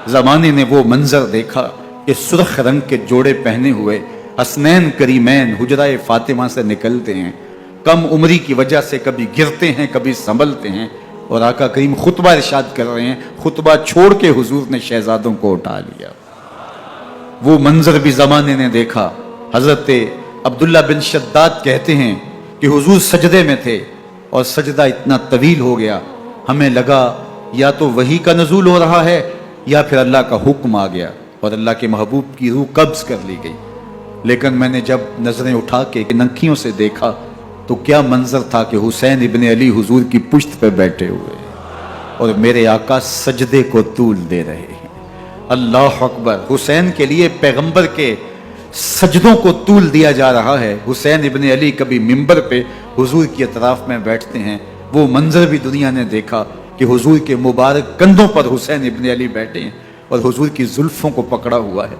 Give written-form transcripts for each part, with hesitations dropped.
زمانے نے وہ منظر دیکھا کہ سرخ رنگ کے جوڑے پہنے ہوئے حسنین کریمین حجرہ فاطمہ سے نکلتے ہیں، کم عمری کی وجہ سے کبھی گرتے ہیں کبھی سنبھلتے ہیں، اور آقا کریم خطبہ ارشاد کر رہے ہیں، خطبہ چھوڑ کے حضور نے شہزادوں کو اٹھا لیا۔ وہ منظر بھی زمانے نے دیکھا۔ حضرت عبداللہ بن شداد کہتے ہیں کہ حضور سجدے میں تھے اور سجدہ اتنا طویل ہو گیا، ہمیں لگا یا تو وحی کا نزول ہو رہا ہے یا پھر اللہ کا حکم آ گیا اور اللہ کے محبوب کی روح قبض کر لی گئی۔ لیکن میں نے جب نظریں اٹھا کے ننکیوں سے دیکھا تو کیا منظر تھا کہ حسین ابن علی حضور کی پشت پہ بیٹھے ہوئے اور میرے آقا سجدے کو طول دے رہے ہیں۔ اللہ اکبر! حسین کے لیے پیغمبر کے سجدوں کو طول دیا جا رہا ہے۔ حسین ابن علی کبھی منبر پہ حضور کی اطراف میں بیٹھتے ہیں، وہ منظر بھی دنیا نے دیکھا کہ حضور کے مبارک کندھوں پر حسین ابن علی بیٹھے ہیں اور حضور کی زلفوں کو پکڑا ہوا ہے۔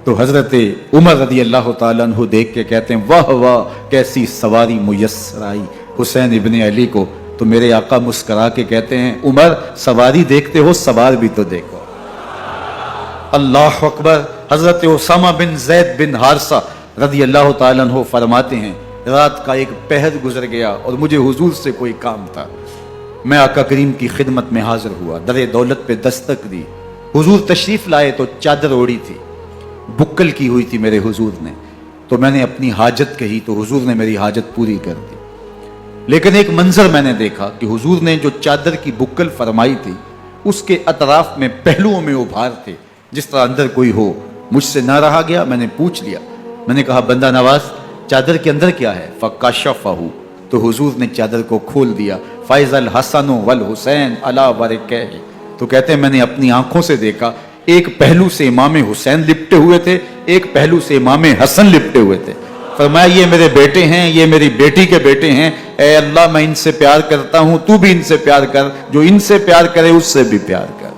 تو حضرت عمر رضی اللہ تعالیٰ عنہ دیکھ کے کہتے ہیں واہ واہ کیسی سواری میسر آئی حسین ابن علی کو۔ تو میرے آقا مسکرا کے کہتے ہیں عمر سواری دیکھتے ہو سوار بھی تو دیکھو۔ اللہ اکبر! حضرت اسامہ بن زید بن حارثہ رضی اللہ تعالیٰ عنہ فرماتے ہیں رات کا ایک پہر گزر گیا اور مجھے حضور سے کوئی کام تھا، میں آقا کریم کی خدمت میں حاضر ہوا، در دولت پہ دستک دی، حضور تشریف لائے تو چادر اوڑی تھی، بکل کی ہوئی تھی میرے حضور نے، تو میں نے اپنی حاجت کہی تو حضور نے میری حاجت پوری کر دی۔ لیکن ایک منظر میں نے دیکھا کہ حضور نے جو چادر کی بکل فرمائی تھی اس کے اطراف میں پہلوؤں میں ابھار تھے جس طرح اندر کوئی ہو۔ مجھ سے نہ رہا گیا، میں نے پوچھ لیا، میں نے کہا بندہ نواز چادر کے اندر کیا ہے؟ فکشفہ، تو حضور نے چادر کو کھول دیا۔ فیض الحسن والحسین علی ورکہ، تو کہتے ہیں میں نے اپنی آنکھوں سے دیکھا ایک پہلو سے امام حسین لپٹے ہوئے تھے، ایک پہلو سے امام حسن لپٹے ہوئے تھے۔ فرمایا یہ میرے بیٹے ہیں، یہ میری بیٹی کے بیٹے ہیں، اے اللہ میں ان سے پیار کرتا ہوں، تو بھی ان سے پیار کر، جو ان سے پیار کرے اس سے بھی پیار کر۔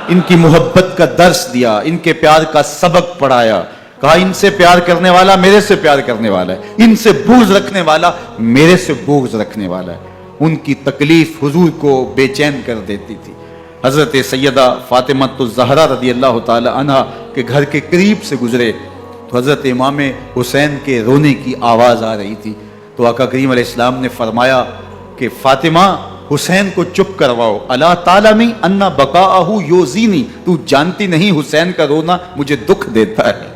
ان کی محبت کا درس دیا، ان کے پیار کا سبق پڑھایا، کہا ان سے پیار کرنے والا میرے سے پیار کرنے والا ہے، ان سے بغض رکھنے والا میرے سے بغض رکھنے والا ہے۔ ان کی تکلیف حضور کو بے چین کر دیتی تھی۔ حضرت سیدہ فاطمہ الزہرا رضی اللہ تعالی عنہ کے گھر کے قریب سے گزرے تو حضرت امام حسین کے رونے کی آواز آ رہی تھی، تو آقا کریم علیہ السلام نے فرمایا کہ فاطمہ حسین کو چپ کرواؤ، الا تعلمی ان بقاءہ یؤذینی، تو جانتی نہیں حسین کا رونا مجھے دکھ دیتا ہے۔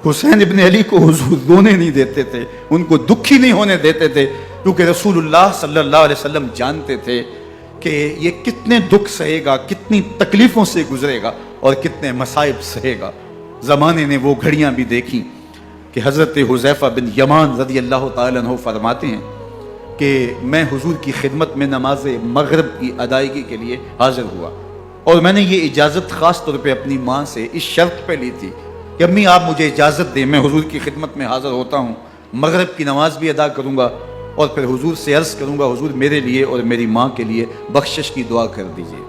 حسین ابن علی کو حضور رونے نہیں دیتے تھے، ان کو دکھی نہیں ہونے دیتے تھے، کیونکہ رسول اللہ صلی اللہ علیہ وسلم جانتے تھے کہ یہ کتنے دکھ سہے گا، کتنی تکلیفوں سے گزرے گا اور کتنے مصائب سہے گا۔ زمانے نے وہ گھڑیاں بھی دیکھی کہ حضرت حذیفہ بن یمان رضی اللہ تعالیٰ عنہ فرماتے ہیں کہ میں حضور کی خدمت میں نماز مغرب کی ادائیگی کے لیے حاضر ہوا، اور میں نے یہ اجازت خاص طور پہ اپنی ماں سے اس شرط پہ لی تھی کہ امی آپ مجھے اجازت دیں، میں حضور کی خدمت میں حاضر ہوتا ہوں، مغرب کی نماز بھی ادا کروں گا اور پھر حضور سے عرض کروں گا حضور میرے لیے اور میری ماں کے لیے بخشش کی دعا کر دیجئے۔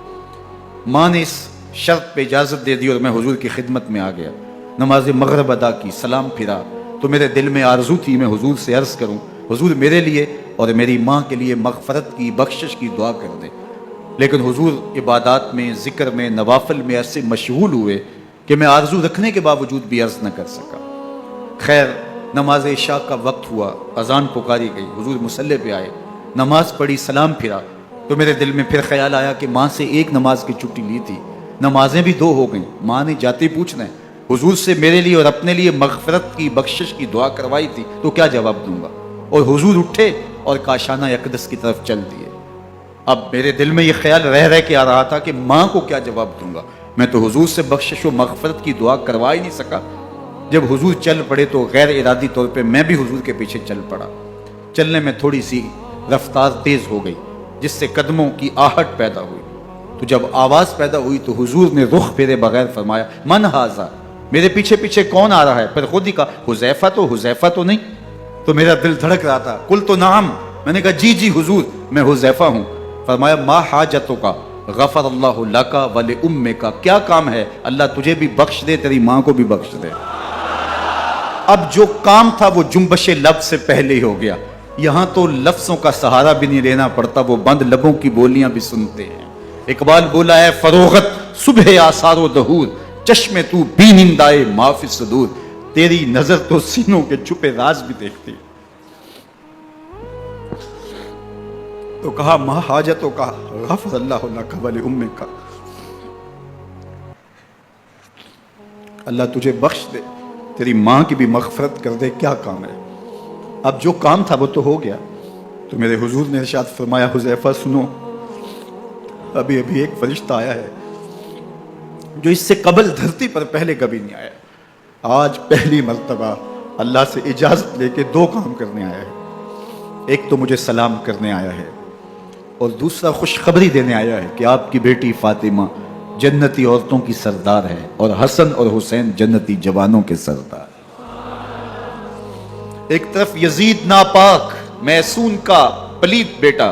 ماں نے اس شرط پہ اجازت دے دی اور میں حضور کی خدمت میں آ گیا، نماز مغرب ادا کی، سلام پھرا، تو میرے دل میں آرزو تھی میں حضور سے عرض کروں حضور میرے لیے اور میری ماں کے لیے مغفرت کی بخشش کی دعا کر دیں، لیکن حضور عبادات میں ذکر میں نوافل میں ایسے مشغول ہوئے کہ میں آرزو رکھنے کے باوجود بھی عرض نہ کر سکا۔ خیر نماز عشاء کا وقت ہوا، اذان پکاری گئی، حضور مصلی پہ آئے، نماز پڑھی، سلام پھرا، تو میرے دل میں پھر خیال آیا کہ ماں سے ایک نماز کی چھٹی لی تھی، نمازیں بھی دو ہو گئیں، ماں نے جاتے پوچھنا ہے حضور سے میرے لیے اور اپنے لیے مغفرت کی بخشش کی دعا کروائی تھی تو کیا جواب دوں گا؟ اور حضور اٹھے اور کاشانہ اقدس کی طرف چل دیے۔ اب میرے دل میں یہ خیال رہ کے آ رہا تھا کہ ماں کو کیا جواب دوں گا، میں تو حضور سے بخشش و مغفرت کی دعا کروا ہی نہیں سکا۔ جب حضور چل پڑے تو غیر ارادی طور پہ میں بھی حضور کے پیچھے چل پڑا، چلنے میں تھوڑی سی رفتار تیز ہو گئی جس سے قدموں کی آہٹ پیدا ہوئی، تو جب آواز پیدا ہوئی تو حضور نے رخ پھیرے بغیر فرمایا من ھذا، میرے پیچھے پیچھے کون آ رہا ہے؟ پھر خود ہی کہا حذیفہ تو نہیں، تو میرا دل دھڑک رہا تھا، قلت نعم، میں نے کہا جی حضور میں حذیفہ ہوں۔ فرمایا ما حاجتک غفر اللہ لک ولامک، کیا کام ہے؟ اللہ تجھے بھی بخش دے، تیری ماں کو بھی بخش دے۔ اب جو کام تھا وہ جنبش لب سے پہلے ہی ہو گیا، یہاں تو لفظوں کا سہارا بھی نہیں لینا پڑتا، وہ بند لبوں کی بولیاں بھی سنتے ہیں۔ اقبال بولا ہے فروغت صبح آثار و دہور، چشم تو بینندائے ما فی الصدور، تیری نظر تو سینوں کے چھپے راز بھی دیکھتی۔ تو کہا ما حاجتوں کا غفر اللہ لک ولأمک، اللہ تجھے بخش دے، تیری ماں کی بھی مغفرت کر دے، کیا کام ہے؟ اب جو کام تھا وہ تو ہو گیا۔ تو میرے حضور نے ارشاد فرمایا حذیفہ سنو، ابھی ابھی ایک فرشتہ آیا ہے جو اس سے قبل دھرتی پر پہلے کبھی نہیں آیا، آج پہلی مرتبہ اللہ سے اجازت لے کے دو کام کرنے آیا ہے، ایک تو مجھے سلام کرنے آیا ہے اور دوسرا خوشخبری دینے آیا ہے کہ آپ کی بیٹی فاطمہ جنتی عورتوں کی سردار ہے اور حسن اور حسین جنتی جوانوں کے سردار۔ ایک طرف یزید ناپاک میسون کا پلیت بیٹا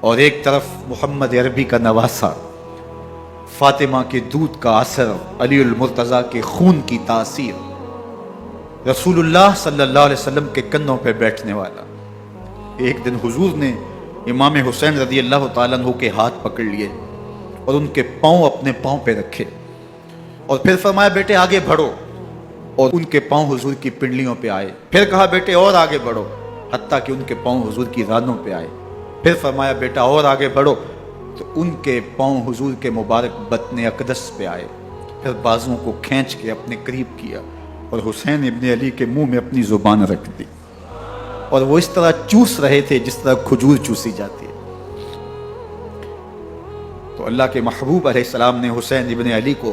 اور ایک طرف محمد عربی کا نواسا، فاطمہ کے دودھ کا اثر، علی المرتضیٰ کے خون کی تاثیر، رسول اللہ صلی اللہ علیہ وسلم کے کندھوں پہ بیٹھنے والا۔ ایک دن حضور نے امام حسین رضی اللہ تعالیٰ عنہ کے ہاتھ پکڑ لیے اور ان کے پاؤں اپنے پاؤں پہ رکھے اور پھر فرمایا بیٹے آگے بڑھو، اور ان کے پاؤں حضور کی پنڈلیوں پہ آئے، پھر کہا بیٹے اور آگے بڑھو، حتیٰ کہ ان کے پاؤں حضور کی رانوں پہ آئے، پھر فرمایا بیٹا اور آگے بڑھو، تو ان کے پاؤں حضور کے مبارک بطن اقدس پہ آئے، پھر بازوں کو کھینچ کے اپنے قریب کیا اور حسین ابن علی کے منہ میں اپنی زبان رکھ دی، اور وہ اس طرح چوس رہے تھے جس طرح کھجور چوسی جاتی ہے۔ تو اللہ کے محبوب علیہ السلام نے حسین ابن علی کو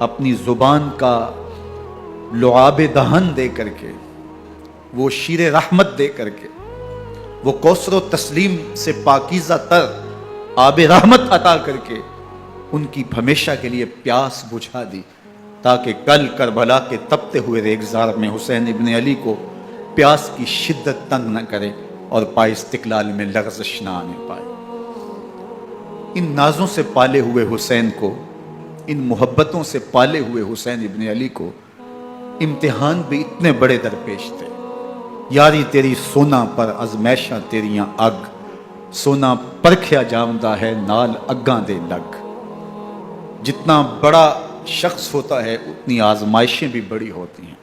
اپنی زبان کا لعاب دہن دے کر کے، وہ شیر رحمت دے کر کے، وہ کوثر و تسلیم سے پاکیزہ تر آب رحمت عطا کر کے ان کی ہمیشہ کے لیے پیاس بجھا دی، تاکہ کل کربلا کے تپتے ہوئے ریگزار میں حسین ابن علی کو پیاس کی شدت تنگ نہ کرے اور پائے استقلال میں لغزش نہ آنے پائے۔ ان نازوں سے پالے ہوئے حسین کو، ان محبتوں سے پالے ہوئے حسین ابن علی کو امتحان بھی اتنے بڑے درپیش تھے۔ یاری تیری سونا پر ازمیشاں تیریاں اگ، سونا پرکھیا جاندہ ہے نال اگاں دے لگ۔ جتنا بڑا شخص ہوتا ہے اتنی آزمائشیں بھی بڑی ہوتی ہیں۔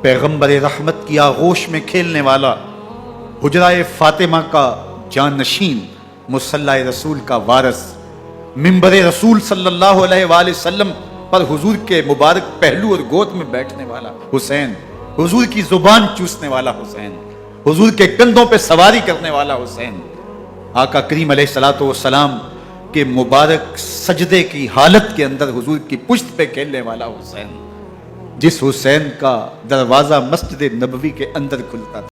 پیغمبر رحمت کی آغوش میں کھیلنے والا، حجرہ فاطمہ کا جانشین، مصلی رسول کا وارث، منبر رسول صلی اللہ علیہ وآلہ وسلم پر حضور کے مبارک پہلو اور گود میں بیٹھنے والا حسین، حضور کی زبان چوسنے والا حسین، حضور کے کندھوں پہ سواری کرنے والا حسین، آقا کریم علیہ الصلوۃ والسلام کے مبارک سجدے کی حالت کے اندر حضور کی پشت پہ کھیلنے والا حسین، جس حسین کا دروازہ مسجد نبوی کے اندر کھلتا تھا۔